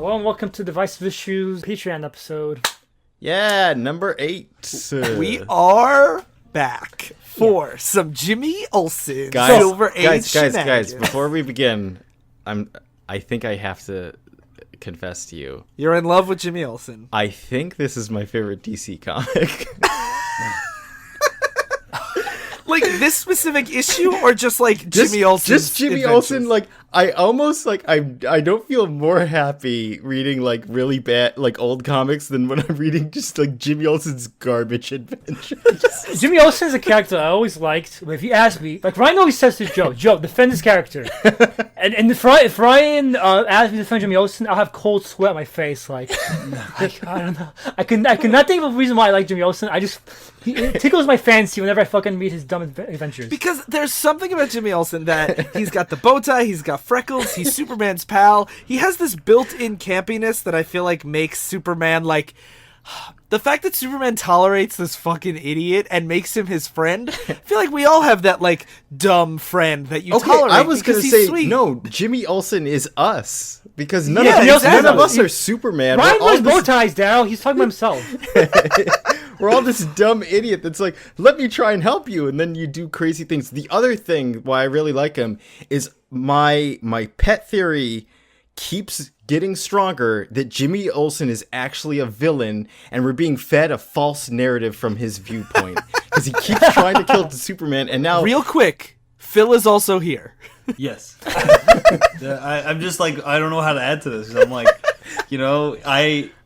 Hello and welcome to Divisive Issues Patreon episode. Yeah, number 8. We are back for some Jimmy Olsen guys, Silver Age guys, before we begin, I think I have to confess to you. You're in love with Jimmy Olsen. I think this is my favorite DC comic. Like this specific issue, or just like Jimmy Olsen? Just Jimmy Olsen. Like I almost like I don't feel more happy reading like really bad like old comics than when I'm reading just like Jimmy Olsen's garbage adventures. Jimmy Olsen is a character I always liked. But if you ask me, like Ryan always says to Joe, defend this character. and if Ryan asks me to defend Jimmy Olsen, I'll have cold sweat on my face. Like I don't know. I cannot think of a reason why I like Jimmy Olsen. It tickles my fancy whenever I fucking meet his dumb adventures. Because there's something about Jimmy Olsen that he's got the bow tie, he's got freckles, he's Superman's pal. He has this built-in campiness that I feel like makes Superman like... The fact that Superman tolerates this fucking idiot and makes him his friend, I feel like we all have that like dumb friend that you tolerate. I was gonna say sweet. no. Jimmy Olsen is us because none of us are Superman. Ryan wears bow ties, Daryl. He's talking about himself. We're all this dumb idiot that's like, let me try and help you, and then you do crazy things. The other thing why I really like him is my pet theory keeps getting stronger that Jimmy Olsen is actually a villain and we're being fed a false narrative from his viewpoint because he keeps trying to kill Superman, and now real quick, Phil is also here. Yes. I'm just like, I don't know how to add to this. I'm like,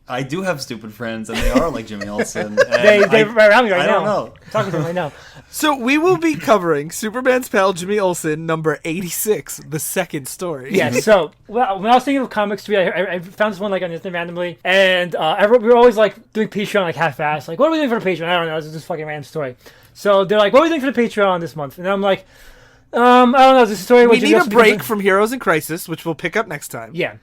I do have stupid friends, and they are like Jimmy Olsen. They're around me right now. I don't know. Talking to them right now. So we will be covering Superman's pal Jimmy Olsen, number 86, the second story. Yeah, so when I was thinking of comics to read, I found this one like on Instagram randomly, and we were always like doing Patreon like half-assed. Like, what are we doing for the Patreon? I don't know, this is just fucking random story. So they're like, what are we doing for the Patreon this month? And I'm like, I don't know, this story. We need a break from Heroes in Crisis, which we'll pick up next time. Yeah.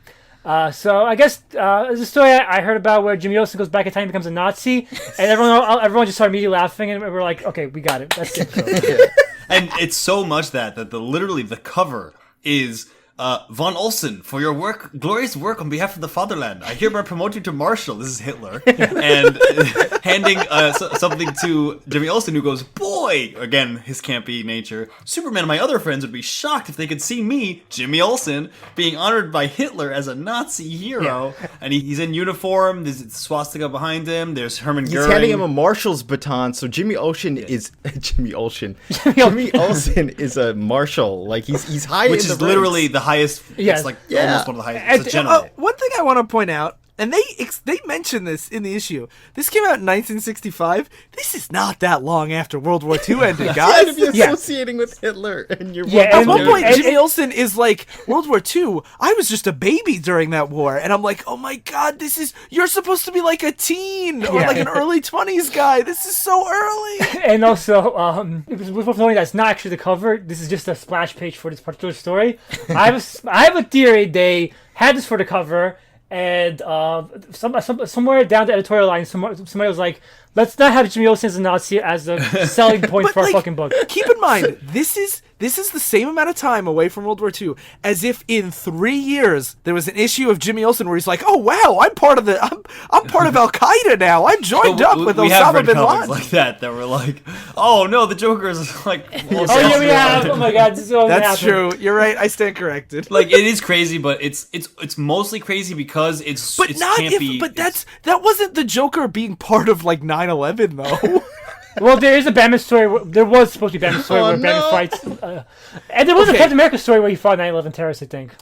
So I guess there's a story I heard about where Jimmy Olsen goes back in time and becomes a Nazi, and everyone just started immediately laughing, and we're like, okay, we got it. That's it. So. And it's so much that literally the cover is Von Olsen, for your glorious work on behalf of the fatherland, I hereby promote you to Marshal. This is Hitler, and handing something to Jimmy Olsen, who goes, boy, again, his campy nature. Superman and my other friends would be shocked if they could see me, Jimmy Olsen, being honored by Hitler as a Nazi hero. Yeah. And he's in uniform, there's a swastika behind him, there's Herman Goering. He's handing him a Marshal's baton, so Jimmy Olsen is Jimmy Olsen is a Marshal. Like, he's high in the ranks. Literally the highest, it's like almost one of the highest. It's a general. One thing I want to point out, and they mention this in the issue. This came out in 1965. This is not that long after World War II ended, guys. To be associating with Hitler, and you're at one point, Jimmy Olsen is like, World War II. I was just a baby during that war, and I'm like, oh my god, you're supposed to be like a teen or like an early 20s guy. This is so early. And also, it's worth knowing that it's not actually the cover. This is just a splash page for this particular story. I have a theory they had this for the cover. And somewhere down the editorial line, somebody was like, let's not have Jimmy Olsen as a Nazi as a selling point for our fucking book. Keep in mind, this is the same amount of time away from World War II as if in 3 years there was an issue of Jimmy Olsen where he's like, oh wow, I'm part of Al Qaeda now. I'm joined up with Osama bin Laden. Like that were like, oh no, the Joker is like. We have. Oh my god, this is that's true. You're right. I stand corrected. Like, it is crazy, but it's mostly crazy because it's campy. That wasn't the Joker being part of like 9/11 though. Well, there is a Batman story. There was supposed to be a Batman story where Batman fights. And there was a Captain America story where he fought 9/11 terrorists, I think.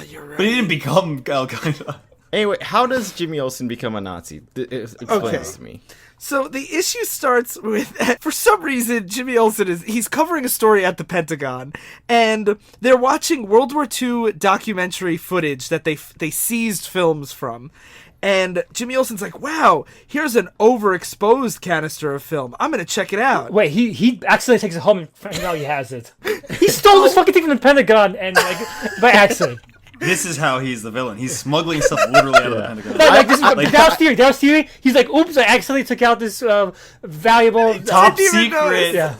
You're right. But he didn't become Al Qaeda. Anyway, how does Jimmy Olsen become a Nazi? Explain this to me. So the issue starts with, for some reason, Jimmy Olsen he's covering a story at the Pentagon, and they're watching World War II documentary footage that they seized films from. And Jimmy Olsen's like, wow, here's an overexposed canister of film. I'm going to check it out. Wait, he accidentally takes it home and now he has it. He stole this fucking thing from the Pentagon and like by accident. This is how he's the villain. He's smuggling stuff literally out of the Pentagon. Dow's theory. He's like, oops, I accidentally took out this valuable top secret. Yeah.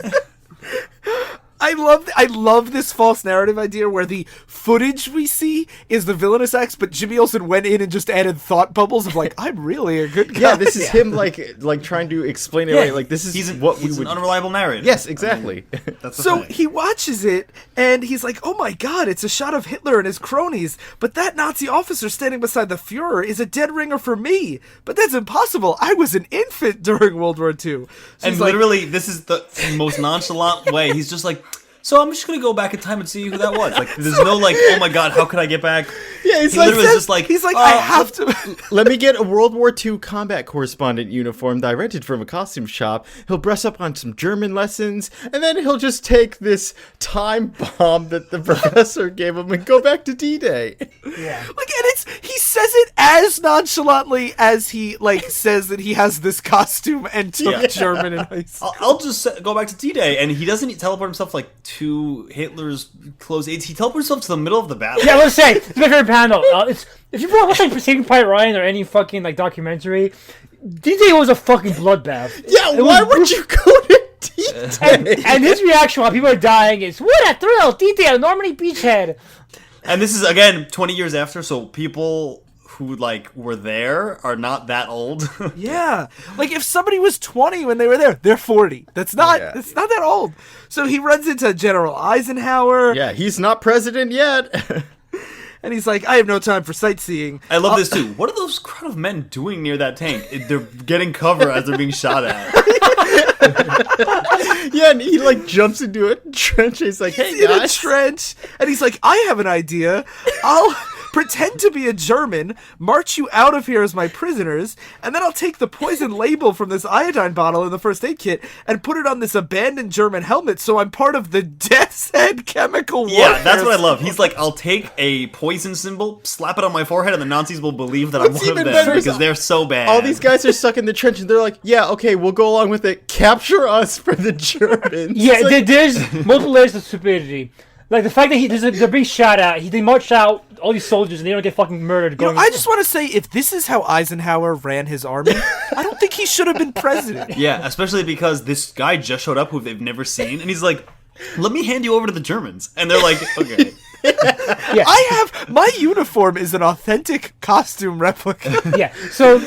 I love this false narrative idea where the footage we see is the villainous acts, but Jimmy Olsen went in and just added thought bubbles of like, I'm really a good guy. Yeah, this is him like trying to explain it away. Like this is He's would. an unreliable narrator. Yes, exactly. That's the So thing. he watches it, and he's like, oh my god, it's a shot of Hitler and his cronies, but that Nazi officer standing beside the Fuhrer is a dead ringer for me. But that's impossible. I was an infant during World War II. So And he's like, literally, this is the most nonchalant way. He's just like, so I'm just gonna go back in time and see who that was. Like, there's no like, oh my god, how could I get back? Yeah, it's he like literally is just like, he's like, I have to. Let me get a World War II combat correspondent uniform that I rented from a costume shop. He'll brush up on some German lessons, and then he'll just take this time bomb that the professor gave him and go back to D-Day. Yeah. Like, and he says it as nonchalantly as he like says that he has this costume and took German in high school. I'll just go back to D-Day, and he doesn't teleport himself like to Hitler's close aids. He teleports himself to the middle of the battle. Yeah, let's say it's my favorite panel. It's if you watch like Saving Private Ryan or any fucking like documentary, D-Day was a fucking bloodbath. Yeah, It why was would you go to D-Day? And his reaction while people are dying is, "What a thrill! D-Day on Normandy beachhead." And this is again 20 years after, so people who like were there are not that old. Yeah, like if somebody was 20 when they were there, they're 40. That's not that old. So he runs into General Eisenhower. Yeah, he's not president yet. And he's like, I have no time for sightseeing. I love this too. What are those crowd of men doing near that tank? They're getting cover as they're being shot at. Yeah, and he like jumps into a trench. He's like, "Hey He's in a guys." trench, and he's like, I have an idea. I'll pretend to be a German, march you out of here as my prisoners, and then I'll take the poison label from this iodine bottle in the first aid kit and put it on this abandoned German helmet, so I'm part of the Death's Head chemical warfare. Yeah, that's what I love. He's like, I'll take a poison symbol, slap it on my forehead, and the Nazis will believe that I'm What's one of even them better is because they're so bad. All these guys are stuck in the trench, and they're like, "Yeah, okay, we'll go along with it. Capture us for the Germans." Yeah, It's like, there's multiple layers of stupidity. Like the fact that they're being shot at. They marched out all these soldiers and they don't get fucking murdered. You know, I just want to say, if this is how Eisenhower ran his army, I don't think he should have been president. Yeah, especially because this guy just showed up who they've never seen, and he's like, let me hand you over to the Germans. And they're like, okay. Yeah. My uniform is an authentic costume replica. Yeah. So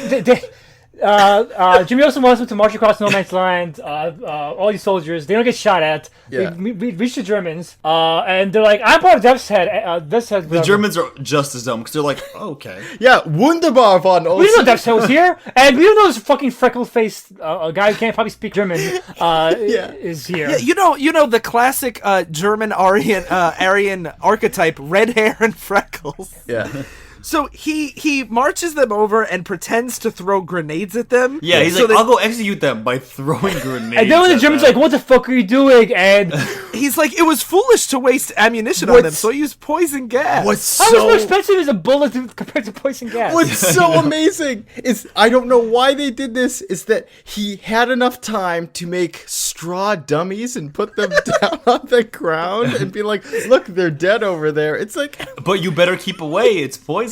Jimmy Olsen wants them to march across no man's land. All these soldiers, they don't get shot at. Yeah. We reach the Germans, and they're like, "I'm part of Death's Head." The Germans are just as dumb because they're like, okay. yeah, wunderbar, Von We didn't know Olsen. Death's Head was here, and we don't know this fucking freckle-faced guy who can't probably speak German is here. Yeah, you know the classic German Aryan archetype: red hair and freckles. Yeah. So he marches them over and pretends to throw grenades at them. Yeah, he's so like, that- I'll go execute them by throwing grenades. And then when the at Germans them. are like, "What the fuck are you doing?" and he's like, it was foolish to waste ammunition on them, What's- so I used poison gas. What's how much more so expensive is a bullet compared to poison gas? What's so amazing is I don't know why they did this. Is that he had enough time to make straw dummies and put them down on the ground and be like, "Look, they're dead over there." It's like. But you better keep away, it's poison.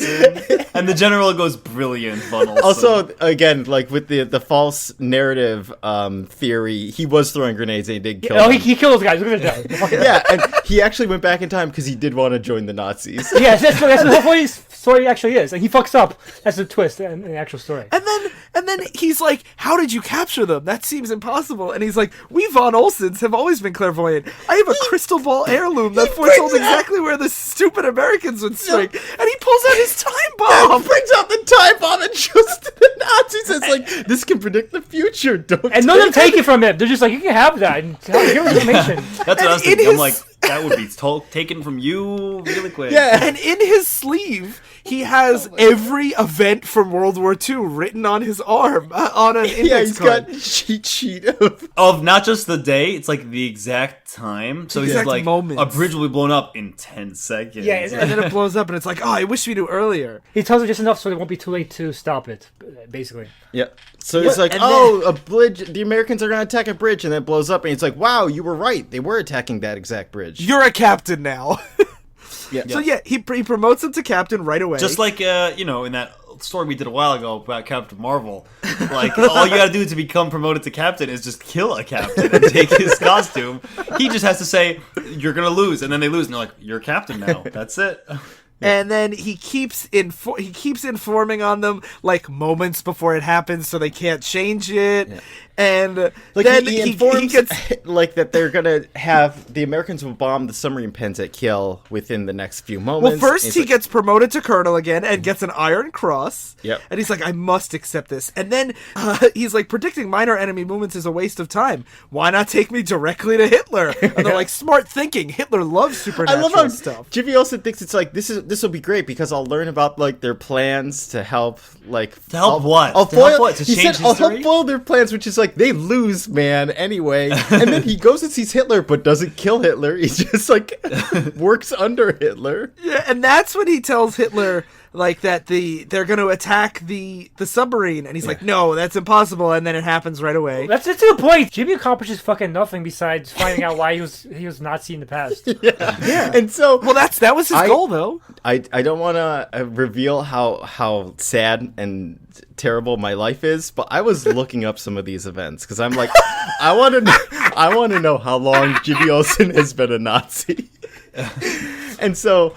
And the general goes, brilliant, Von Olsen. Also, again, like with the false narrative theory, he was throwing grenades and he did kill Oh, them. he killed those guys. Look at that. Yeah, and he actually went back in time because he did want to join the Nazis. Yes, that's what the whole story actually is. And he fucks up. That's the twist in the actual story. And then he's like, how did you capture them? That seems impossible. And he's like, we Von Olsens have always been clairvoyant. I have a crystal ball heirloom that foretold exactly where the stupid Americans would strike. And he pulls out his time bomb. Brings out the time bomb and shows to the Nazis. It's like, this can predict the future. Don't And none of them take it from him. They're just like, you can have that. And give us information. That's what I was in thinking. I'm his- like, that would be taken from you really quick. Yeah. And in his sleeve, he has every event from World War II written on his arm, on an index Yeah, he's card. got cheat sheet of. Of not just the day, it's like the exact time. So Exact he's like, moments. a bridge will be blown up in 10 seconds. Yeah, And then it blows up, and it's like, oh, I wish we knew earlier. He tells her just enough so it won't be too late to stop it, basically. Yeah. So he's like, and oh, a bridge. The Americans are going to attack a bridge, and then it blows up. And he's like, wow, you were right. They were attacking that exact bridge. You're a captain now. Yeah. So yeah, he promotes him to captain right away. Just like, in that story we did a while ago about Captain Marvel. Like, all you gotta do to become promoted to captain is just kill a captain and take his costume. He just has to say, you're gonna lose, and then they lose, and they're like, you're captain now. That's it. And then he keeps informing on them like moments before it happens, so they can't change it. Yeah. And like then he informs like that they're gonna have the Americans will bomb the submarine pens at Kiel within the next few moments. Well, first he gets promoted to colonel again and gets an Iron Cross. Yep. And he's like, I must accept this. And then he's like, predicting minor enemy movements is a waste of time. Why not take me directly to Hitler? And they're like, smart thinking. Hitler loves supernatural I love how stuff. Jimmy Olsen thinks it's like this will be great because I'll learn about like their plans to help what? To help what? To change history? I'll help foil their plans, which is like they lose, man, anyway. And then he goes and sees Hitler, but doesn't kill Hitler. He just like works under Hitler. Yeah, and that's when he tells Hitler like that they're going to attack the submarine, and he's like, no, that's impossible, and then it happens right away. That's a good point. Jimmy accomplishes fucking nothing besides finding out why he was Nazi in the past. Yeah. And so, well, that was his goal, though. I don't want to reveal how sad and terrible my life is, but I was looking up some of these events because I'm like, I want to know how long Jimmy Olsen has been a Nazi. And so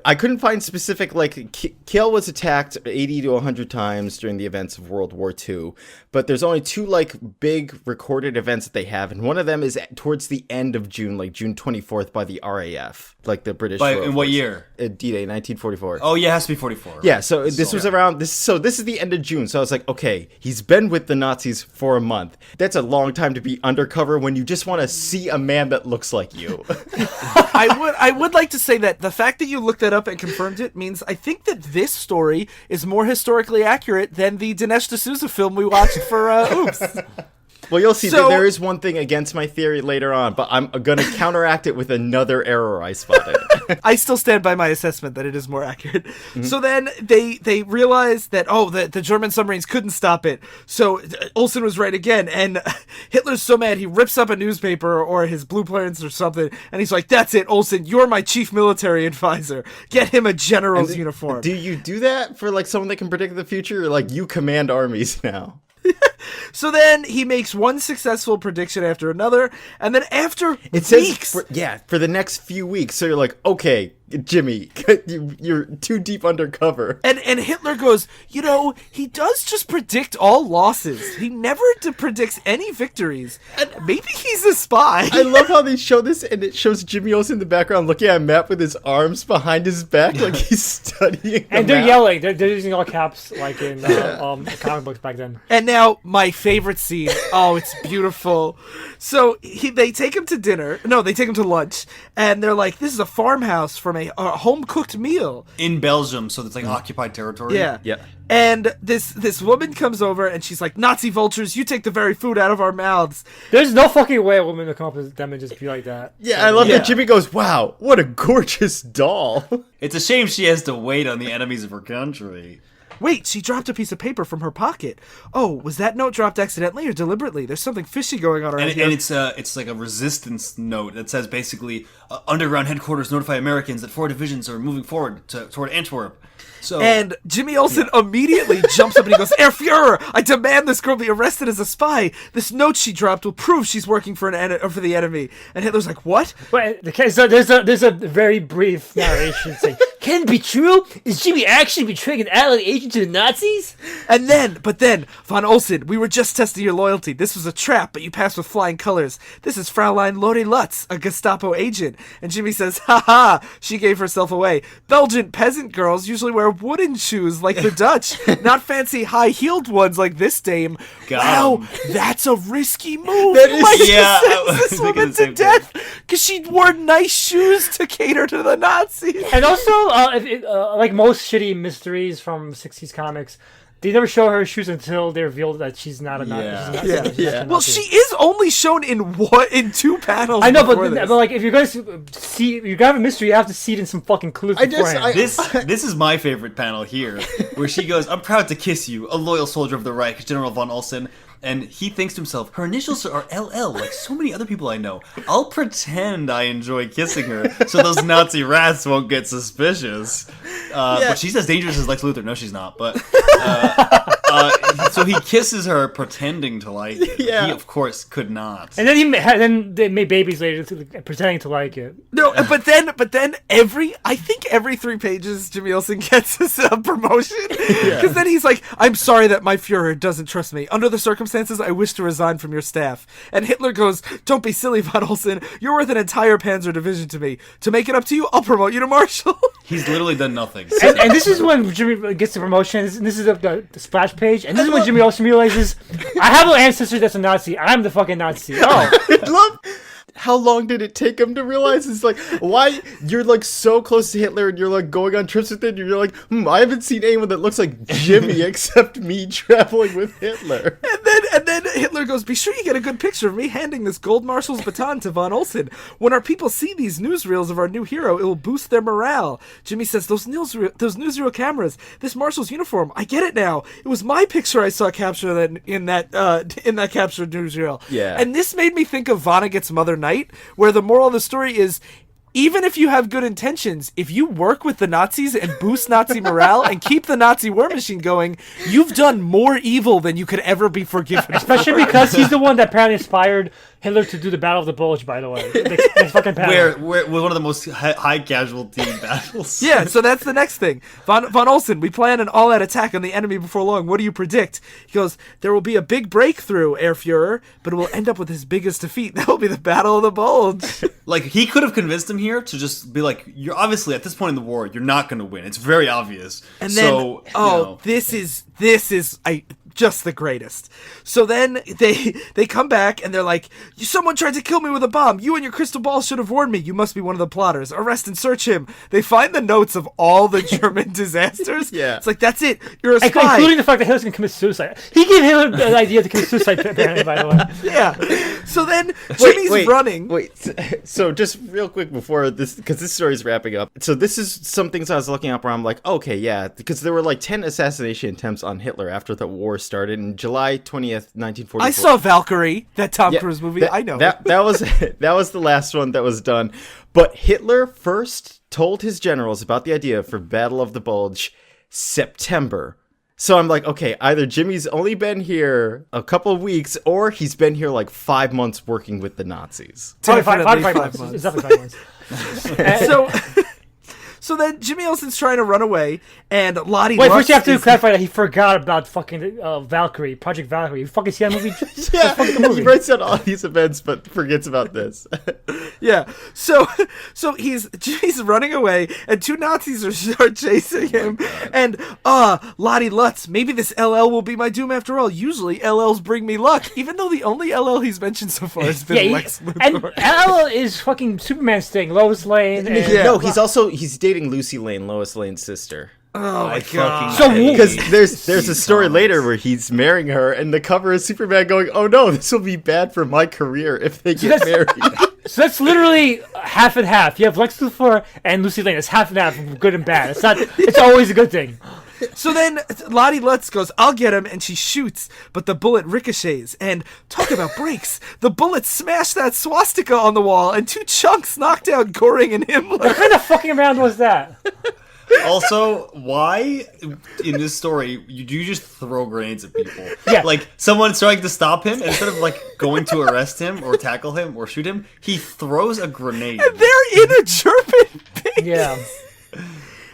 I couldn't find specific, like, Kiel was attacked 80 to 100 times during the events of World War II, but there's only two, like, big recorded events that they have, and one of them is towards the end of June, like June 24th by the RAF, like the British. In what year? D-Day, 1944. Oh, yeah, it has to be 44. Yeah, so this was around this. So this is the end of June. So I was like, okay, he's been with the Nazis for a month. That's a long time to be undercover when you just want to see a man that looks like you. I would like to say that the fact that you looked that up and confirmed it means I think that this story is more historically accurate than the Dinesh D'Souza film we watched for Oops. Well, you'll see that there is one thing against my theory later on, but I'm going to counteract it with another error I spotted. I still stand by my assessment that it is more accurate. Mm-hmm. So then they realize that, the German submarines couldn't stop it. So Olsen was right again. And Hitler's so mad, he rips up a newspaper or his blueprints or something. And he's like, that's it, Olsen, you're my chief military advisor. Get him a general's uniform. Do you do that for like someone that can predict the future? Or like you command armies now? So then he makes one successful prediction after another, and then after weeks... for the next few weeks, so you're like, okay, Jimmy, you're too deep undercover. And Hitler goes, he does just predict all losses. He never predicts any victories. And maybe he's a spy. I love how they show this, and it shows Jimmy Olsen in the background looking at a map with his arms behind his back, like he's studying the And they're map. yelling. They're using all caps, like in comic books back then. And now, my favorite scene. Oh, it's beautiful. So they take him to dinner. No, they take him to lunch, and they're like, this is a farmhouse from a home-cooked meal. In Belgium, so it's like occupied territory. Yeah. And this woman comes over, and she's like, Nazi vultures, you take the very food out of our mouths. There's no fucking way a woman would come up with them and just be like that. Yeah, I love that Jimmy goes, wow, what a gorgeous doll. It's a shame she has to wait on the enemies of her country. Wait, she dropped a piece of paper from her pocket. Oh, was that note dropped accidentally or deliberately? There's something fishy going on around here. And it's like a resistance note that says basically, underground headquarters notify Americans that 4 divisions are moving forward toward Antwerp. So, and Jimmy Olsen immediately jumps up and he goes, Herr Fuhrer, I demand this girl be arrested as a spy. This note she dropped will prove she's working for for the enemy. And Hitler's like, what? But so there's a very brief narration saying, can it be true? Is Jimmy actually betraying an allied agent to the Nazis? But then, von Olsen, we were just testing your loyalty. This was a trap, but you passed with flying colors. This is Fraulein Lori Lutz, a Gestapo agent. And Jimmy says, ha, she gave herself away. Belgian peasant girls usually wear wooden shoes like the Dutch, not fancy high-heeled ones like this dame. Wow, that's a risky move. That is, sentence this woman to death because she wore nice shoes to cater to the Nazis. And also, like most shitty mysteries from 60s comics, they never show her shoes until they reveal that she's not a Nazi. Well, she is only shown in 2 panels. I know, but like if you're going to see, you got a mystery, you have to see it in some fucking clues. This is my favorite panel here, where she goes, "I'm proud to kiss you, a loyal soldier of the Reich, General von Olsen. And he thinks to himself, her initials are LL, like so many other people I know. I'll pretend I enjoy kissing her so those Nazi rats won't get suspicious. But she's as dangerous as Lex Luthor. No, she's not. But so he kisses her, pretending to like it. Yeah. He, of course, could not. And then they made babies later, pretending to like it. No, but then I think every 3 pages, Jimmy Olsen gets a promotion. Because then he's like, I'm sorry that my Fuhrer doesn't trust me. Under the circumstances, I wish to resign from your staff. And Hitler goes, don't be silly, von Olsen. You're worth an entire Panzer division to me. To make it up to you, I'll promote you to Marshal. He's literally done nothing. And this is when Jimmy gets the promotion, and this is the splash page, and this is when Jimmy Olsen realizes, I have an ancestor that's a Nazi. I'm the fucking Nazi. Oh. I love how long did it take him to realize? It's like, why you're like so close to Hitler and you're like going on trips with him, and you're like, I haven't seen anyone that looks like Jimmy except me traveling with Hitler. And then Hitler goes, be sure you get a good picture of me handing this gold marshal's baton to von Olsen. When our people see these newsreels of our new hero, it will boost their morale. Jimmy says, those newsreel cameras, this marshal's uniform, I get it now. It was my picture I saw captured in that captured newsreel. Yeah. And this made me think of Vonnegut's Mother Night, where the moral of the story is, even if you have good intentions, if you work with the Nazis and boost Nazi morale and keep the Nazi war machine going, you've done more evil than you could ever be forgiven. Especially because he's the one that apparently inspired Hitler to do the Battle of the Bulge, by the way. Next fucking battle. Where one of the most high casualty battles. Yeah, so that's the next thing. Von Olsen, we plan an all-out attack on the enemy before long. What do you predict? He goes, there will be a big breakthrough, Herr Fuhrer, but it will end up with his biggest defeat. That will be the Battle of the Bulge. Like, he could have convinced him here to just be like, you're obviously, at this point in the war, you're not going to win. It's very obvious. And then, so, you know. this is just the greatest. So then they come back and they're like, someone tried to kill me with a bomb. You and your crystal ball should have warned me. You must be one of the plotters. Arrest and search him. They find the notes of all the German disasters. Yeah. It's like, that's it. You're a spy. Including the fact that Hitler's going to commit suicide. He gave Hitler the idea to commit suicide, apparently, by the way. Yeah. So then Jimmy's running. Wait, so just real quick before this, because this story's wrapping up. So this is some things I was looking up where I'm like, okay, yeah, because there were like 10 assassination attempts on Hitler after the war started in July 20th, 1944. I saw Valkyrie, that Tom Cruise movie. I know. That was the last one that was done. But Hitler first told his generals about the idea for Battle of the Bulge September. So I'm like, okay, either Jimmy's only been here a couple of weeks or he's been here like 5 months working with the Nazis. Probably five Definitely months. 5 months. It's definitely 5 months. So then Jimmy Olsen's trying to run away, and Lottie Wait, Lutz first you have to is- clarify that he forgot about fucking Valkyrie, Project Valkyrie. You fucking see that movie? Yeah, fucking movie. he writes down all these events but forgets about this. Yeah. So Jimmy's running away, and 2 Nazis are chasing him. And Lottie Lutz, maybe this LL will be my doom after all. Usually LLs bring me luck, even though the only LL he's mentioned so far has been Lex Luthor. And LL is fucking Superman's thing, Lois Lane. And, Yeah. No, he's dating Lucy Lane, Lois Lane's sister. Oh my I god. fucking hate Because there's a these story comics. later where he's marrying her, and the cover is Superman going, "Oh no, this will be bad for my career if they get married." So that's literally half and half. You have Lex Luthor and Lucy Lane. It's half and half, good and bad. It's not. It's always a good thing. So then Lottie Lutz goes, I'll get him, and she shoots, but the bullet ricochets. And talk about breaks. The bullet smashed that swastika on the wall, and 2 chunks knocked out Goring and Himmler. What kind of fucking around was that? Also, why in this story you just throw grenades at people? Yeah. Like, someone's trying to stop him, and instead of like going to arrest him or tackle him or shoot him, he throws a grenade. They're in a German base. Yeah.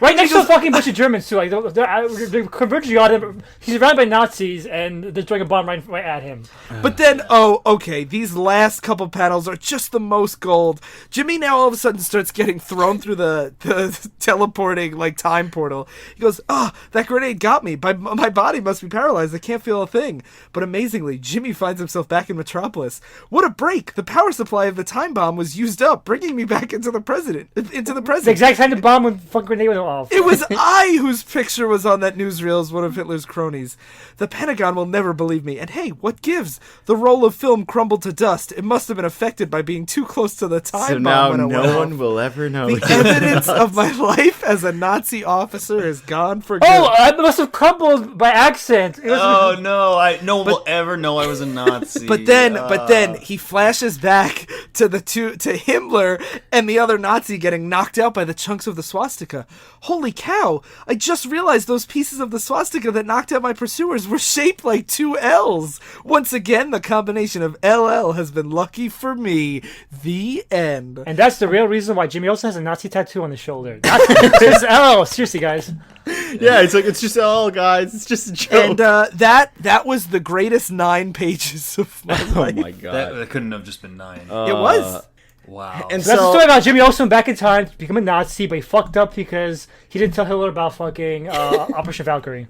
Right next to a fucking bunch of Germans too. Like they're converging on him. He's surrounded by Nazis, and they're throwing a bomb right at him. But then, okay, these last couple panels are just the most gold. Jimmy now all of a sudden starts getting thrown through the teleporting, like, time portal. He goes, that grenade got me. My body must be paralyzed. I can't feel a thing. But amazingly, Jimmy finds himself back in Metropolis. What a break. The power supply of the time bomb was used up, bringing me back into the present. The exact time the bomb went fucking grenade went Oh, It was I whose picture was on that newsreel as one of Hitler's cronies. The Pentagon will never believe me. And hey, what gives? The roll of film crumbled to dust. It must have been affected by being too close to the time So bomb now when it went no off. one will ever know. The evidence of my life as a Nazi officer is gone for good. oh, I must have crumbled by accident. It was- Oh no! No one will ever know I was a Nazi. But then he flashes back to Himmler and the other Nazi getting knocked out by the chunks of the swastika. Holy cow! I just realized those pieces of the swastika that knocked out my pursuers were shaped like two L's. Once again, the combination of LL has been lucky for me. The end. And that's the real reason why Jimmy Olsen has a Nazi tattoo on his shoulder. It's L. Seriously, guys. Yeah, it's like, it's just all guys. It's just a joke. And that was the greatest 9 pages of my oh life. my god. that couldn't have just been 9. It was. Wow. And So that's the story about Jimmy Olsen back in time to become a Nazi, but he fucked up because he didn't tell Hitler about fucking Operation Valkyrie.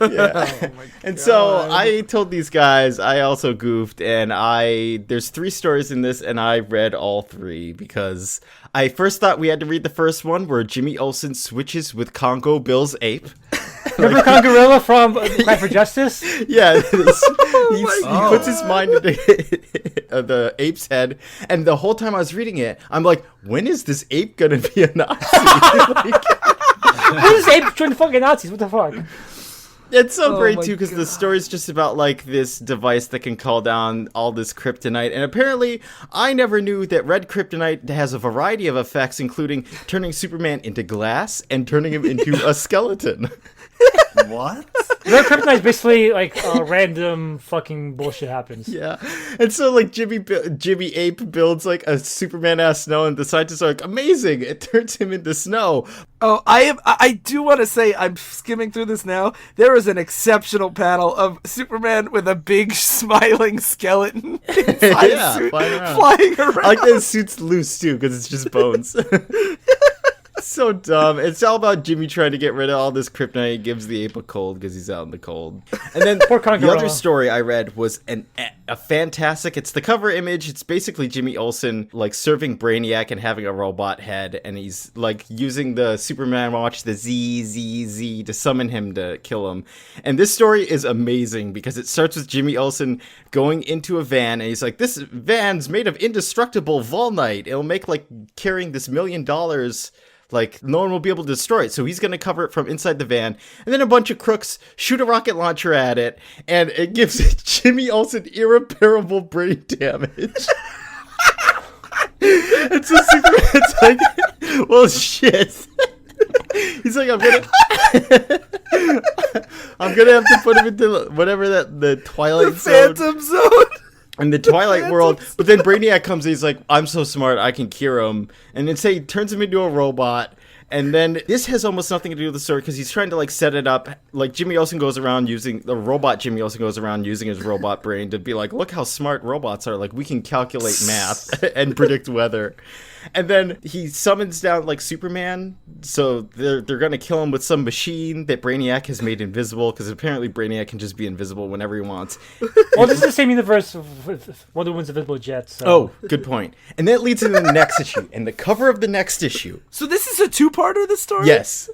Yeah. And so I told these guys, I also goofed, and there's 3 stories in this, and I read all 3 because I first thought we had to read the first one where Jimmy Olsen switches with Congo Bill's ape. Remember Gorilla from Cry for Justice? Yeah, he puts his mind into the ape's head, and the whole time I was reading it, I'm like, when is this ape gonna be a Nazi? What is ape trying to fucking Nazis? What the fuck? It's so great my too because the story's just about like this device that can call down all this kryptonite, and apparently I never knew that red kryptonite has a variety of effects, including turning Superman into glass and turning him into a skeleton. What? Red Kryptonite is basically like random fucking bullshit happens. Yeah, and so like Jimmy Ape builds like a Superman ass snow, and the scientists are like, amazing! It turns him into snow. Oh, I do want to say, I'm skimming through this now. There is an exceptional panel of Superman with a big smiling skeleton inside Yeah, a suit, flying around. around. I like that his suit's loose too because it's just bones. So dumb. It's all about Jimmy trying to get rid of all this kryptonite. He gives the ape a cold because he's out in the cold. And then Poor the Conqueror. other story I read was a fantastic. It's the cover image. It's basically Jimmy Olsen like serving Brainiac and having a robot head, and he's like using the Superman watch, the ZZZ, to summon him to kill him. And this story is amazing because it starts with Jimmy Olsen going into a van, and he's like, "This van's made of indestructible Volnite. It'll make like carrying this $1 million." Like, no one will be able to destroy it, so he's going to cover it from inside the van. And then a bunch of crooks shoot a rocket launcher at it, and it gives Jimmy Olsen irreparable brain damage. It's so super. It's like, well, shit. He's like, I'm gonna have to put him into whatever the Twilight Zone. Phantom Zone. In the Twilight world, but then Brainiac comes and he's like, I'm so smart, I can cure him. And then say he turns him into a robot. And then this has almost nothing to do with the story because he's trying to like set it up. Like Jimmy Olsen goes around using the robot. Jimmy Olsen goes around using his robot brain to be like, look how smart robots are. Like we can calculate math and predict weather. And then he summons down like Superman. So they're gonna kill him with some machine that Brainiac has made invisible because apparently Brainiac can just be invisible whenever he wants. Well, this is the same universe with Wonder Woman's invisible jet. So. Oh, good point. And that leads into the next issue. And the cover of the next issue, So this is a 2-parter of the story? yes,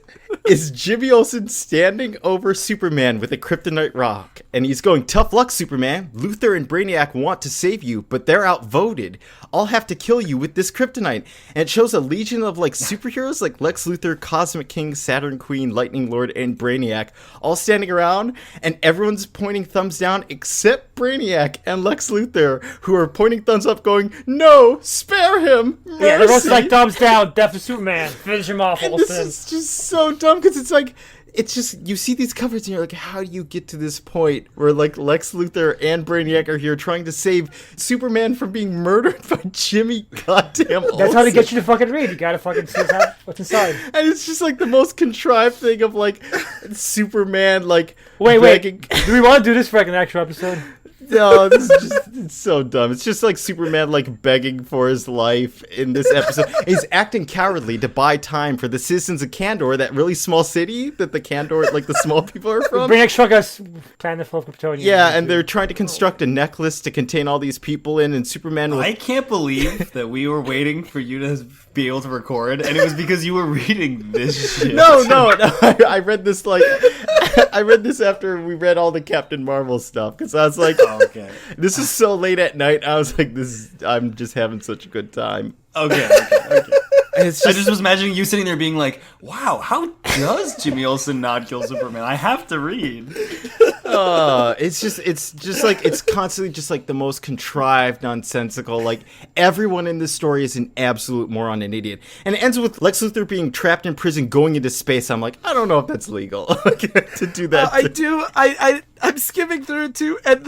is Jimmy Olsen standing over Superman with a kryptonite rock. And he's going, tough luck, Superman. Luthor and Brainiac want to save you, but they're outvoted. I'll have to kill you with this kryptonite. And it shows a legion of like superheroes like Lex Luthor, Cosmic King, Saturn Queen, Lightning Lord, and Brainiac all standing around, and everyone's pointing thumbs down except Brainiac and Lex Luthor, who are pointing thumbs up going, no, spare him, mercy. Yeah, they're both like thumbs down, death to Superman, finish him off, And this Olsen. is just so dumb because it's like, it's just, you see these covers and you're like, how do you get to this point where like Lex Luthor and Brainiac are here trying to save Superman from being murdered by Jimmy goddamn Olsen? That's how they get you to fucking read. You gotta fucking see what's inside. And it's just like the most contrived thing of like Superman like Wait. begging- Do we want to do this for like an actual episode? No, this is just, it's so dumb. It's just like Superman like begging for his life in this episode. He's acting cowardly to buy time for the citizens of Kandor, that really small city that the Kandor, like the small people are from. Bring extra gus planet full of Kryptonians. Yeah, and they're trying to construct a necklace to contain all these people in, and Superman was... I can't believe that we were waiting for you to be able to record, and it was because you were reading this shit. No, I read this like... I read this after we read all the Captain Marvel stuff, because I was like, Okay. This is so late at night. I was like, I'm just having such a good time. Okay. It's I just was imagining you sitting there being like, wow, how does Jimmy Olsen not kill Superman? I have to read. It's just like, it's constantly just like the most contrived, nonsensical, like everyone in this story is an absolute moron and idiot. And it ends with Lex Luthor being trapped in prison, going into space. I'm like, I don't know if that's legal to do that. I'm skimming through it too, and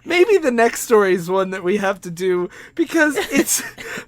maybe the next story is one that we have to do, because it's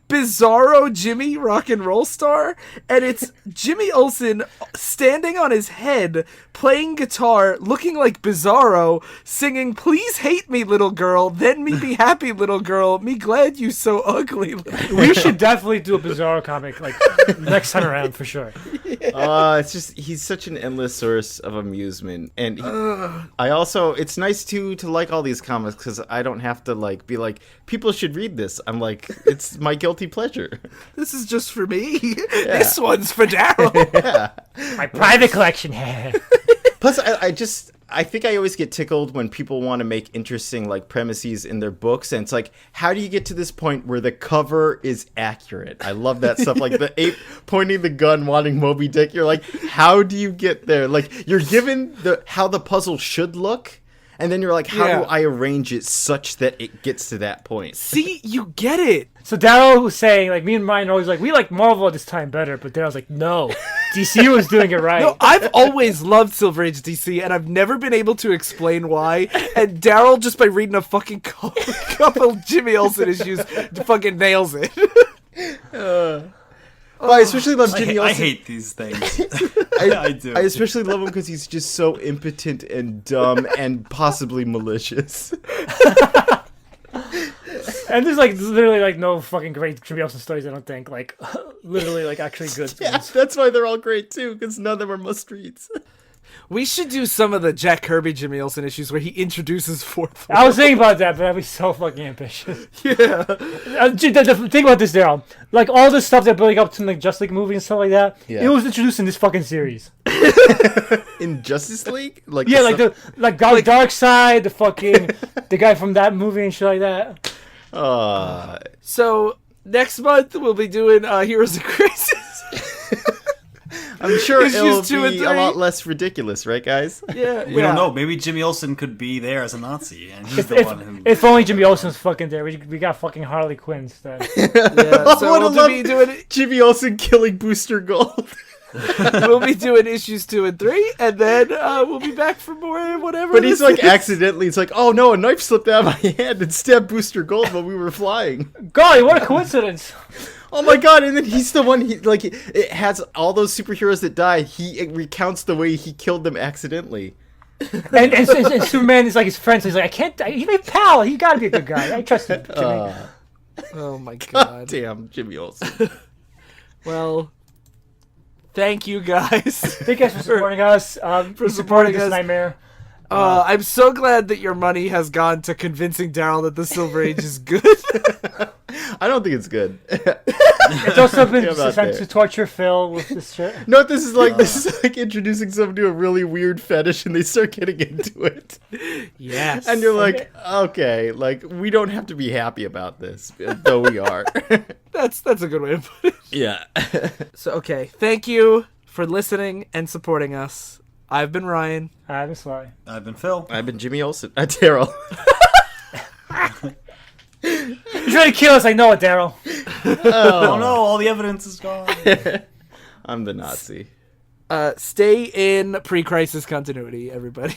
Bizarro Jimmy Rock and Roll Star, and it's Jimmy Olsen standing on his head, playing guitar, looking like Bizarro, singing "Please hate me, little girl, then me be happy, little girl, me glad you so ugly." We should definitely do a Bizarro comic like next time around for sure. It's just, he's such an endless source of amusement, and it's nice to like all these comics, because I don't have to like be like, people should read this. I'm like, it's my guilty pleasure. This is just for me. Yeah. This one's for Daryl. Yeah. My private collection. Plus, I think I always get tickled when people want to make interesting like premises in their books, and it's like, how do you get to this point where the cover is accurate? I love that stuff. Like the ape pointing the gun, wanting Moby Dick. You're like, how do you get there? Like, you're given how the puzzle should look, and then you're like, how do I arrange it such that it gets to that point? See, you get it. So Daryl was saying, like, me and Ryan are always like, we like Marvel at this time better, but Daryl's like, no, DC was doing it right. No, I've always loved Silver Age DC, and I've never been able to explain why. And Daryl, just by reading a fucking couple Jimmy Olsen issues, fucking nails it. I especially love Jimmy Olsen. I hate these things. I do. I especially love him because he's just so impotent and dumb and possibly malicious. And there's like literally like no fucking great Jimmy Olsen stories, I don't think. Like literally like actually good Yeah, ones. that's why they're all great too, because none of them are must reads. We should do some of the Jack Kirby Jimmy Olsen issues where he introduces Fourth Wall. I was thinking about that, but that'd be so fucking ambitious. Yeah. The thing about this, Daryl, like all the stuff they're building up to like Justice League movie and stuff like that, it was introduced in this fucking series. In Justice League? Like Dark Side, the fucking the guy from that movie and shit like that. So next month we'll be doing Heroes of Crisis. I'm sure it'll 2 and be 3. a lot less ridiculous, right, guys? Yeah, We don't know. Maybe Jimmy Olsen could be there as a Nazi, and he's the one who... If only Jimmy Olsen's fucking there, we got fucking Harley Quinn instead. Yeah, so we'll be doing it. Jimmy Olsen killing Booster Gold. We'll be doing issues 2 and 3, and then we'll be back for more whatever. But he's like accidentally, it's like, oh no, a knife slipped out of my hand and stabbed Booster Gold while we were flying. Golly, what a coincidence! Oh my god, and then he's the one, it has all those superheroes that died, it recounts the way he killed them accidentally. and Superman is like his friend, so he's like, he's my pal, he gotta be a good guy. I trust him, Jimmy. Oh my god. God damn, Jimmy Olsen. Well, thank you guys. Thank you guys for supporting us, for supporting this nightmare. I'm so glad that your money has gone to convincing Daryl that the Silver Age is good. I don't think it's good. It's also been sent to torture Phil with this shit. No, this is like introducing someone to a really weird fetish and they start getting into it. Yes. And you're like, okay, like we don't have to be happy about this, though we are. That's a good way to put it. Yeah. So okay, thank you for listening and supporting us. I've been Ryan. I've been Sly. I've been Phil. I've been Jimmy Olsen. Daryl. You're trying to kill us, I know it, Daryl. Oh no, all the evidence is gone. I'm the Nazi. Stay in pre-crisis continuity, everybody.